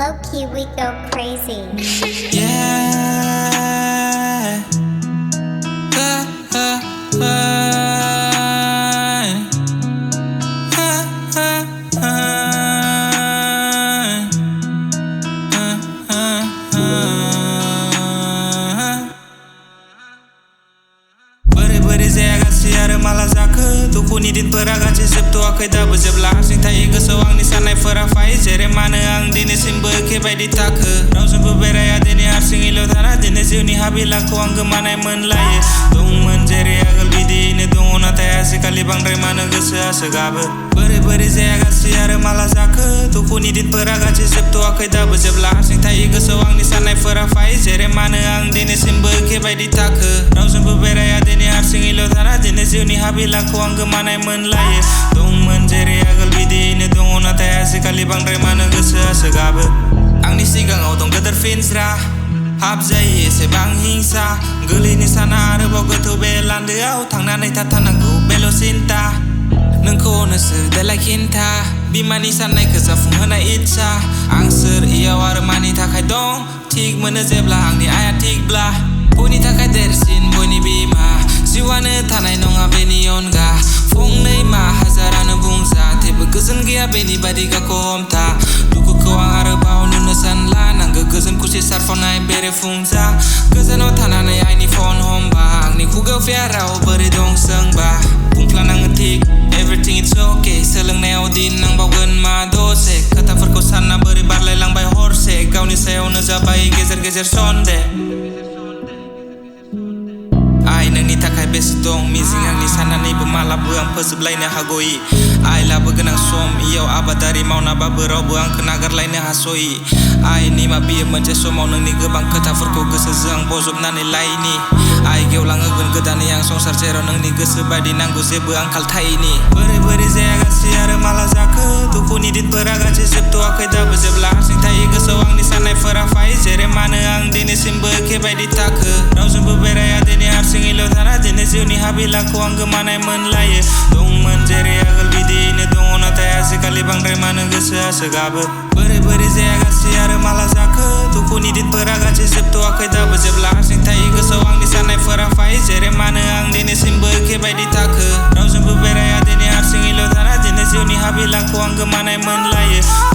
Low key, we go crazy. Yeah. बोरै जायागासै आरो माला जाखो दुखुनि दिनफोरा गासै जोबथ'वाखै दाबो जेब्ला हारसिं थायो गोसोआव आंनि साननायफोरा फायो जेरै मानो आं दिनैसिमबो एखे बायदि थाखो रावजोंबो बेराया दिनै हारसिङैल' थाना दिनै जिउनि हाबिलाखौ आं गोमानाय मोनलायो दंमोन जेरै आगोल बिदियैनो दङ नाथाय आजिखालि बांद्राय मानो गोसोआसो गाबो बोरै जायागासै आरो माला जाखो दुखुनि दिनफोरा गासै जोबथ'वाखै दाबो जेब्ला हारसिं थायो गोसोआव आंनि साननायफोरा फायो जेरै मानो आं दिनैसिमबो एखे बायदि थाखो रावजोंबो बेराया दिनै हारसिङैल' थाना दिनै जिउनि हाबिलाखौ आं गोमानाय मोनलायो दंमोन जेरै आगोल बिदियैनो दङ नाथाय आजिखालि बांद्राय मानो गोसोआसो गाबो आंनि सिगाङाव दं गोदोर फिनज्रा हाबजायो एसेबां हिंसा गोलैनो साना आरोबाव गोथौ बे लान्दोआव थांनानै थाथारनांगौ बेल' सिन्था नोंखौ अनो सोर देलाय खिन्था बिमानि साननायखौ जाफुंहोनाय इच्छा आं सोर इयाव आरो मानि थाखाय दं थिग मोनो जेब्ला आंनि आइया थिगब्ला बयनि थाखाय देरसिन बयनि बिमा जिउआनो थानाय नङा बेनि अनगा फंनै मा हाजारानो बुंजा थेवबो गोजोन गैया बेनि बादि गावखौ हमथा दुखुखौ आं आरोबाव नुनो सानला नांगौ गोजोन खुसि सारफावनाय बेरेफुंजा गोजानाव थानानै आइनि फन हमबा आंनि खुगायाव फैया राव बोरै दं सोंबा बुंफ्लानाङो थिग everything it's okay सोलोंनायाव दिन नांबावगोन मा दसे खोथाफोरखौ सानना बोरै बारलायलांबाय हरसे गावनि सायावनो जाबाय गेजेर सन्देह आइ नोंनि थाखाय बेसे दं मिजिं आंनि साननानैबो मालाबो आं फोजोबलायनो हागौइ आइ लाबो गोनां सम इयाव आबादारि मावनाबाबो रावबो आंखौ नागारलायनो हास'यि आइ निमा बियो मोनसे समाव नोंनि गोबां खोथाफोरखौ गोसोजों आं बजबनानै लायनि आइ गेवलांहोगोन गोदानै आं संसार जेराव नोंनि गोसो बायदि नांगौ जेबो आंखाल थायैनि बोरै जायागासै आरो माला जाखो दुखुनि दिनफोरा गासै जोबथ'वाखै दाबो जेब्ला हारसिं थायो गोसोआव आंनि साननायफोरा फायो जेरै मानो आं दिनैसिमबो एखे बायदि थाखो रावजोंबो बेराया दिनै हारसिङैल' थाना दिनै जिउनि हाबिलाखौ आं गोमानाय मोनलायो दंमोन जेरै आगोल बिदियैनो दङ नाथाय आजिखालि बांद्राय मानो गोसोआसो गाबो बोरै जायागासै आरो माला जाखो दुखुनि दिनफोरा गासै जोबथ'वाखै दाबो जेब्ला हारसिं थायो गोसोआव आंनि साननायफोरा फायो जेरै मानो आं दिनैसिमबो एखे बायदि थाखो रावजोंबो बेराया दिनै हारसिङैल' थाना दिनै जिउनि हाबिलाखौ आं गोमानाय मोनलायो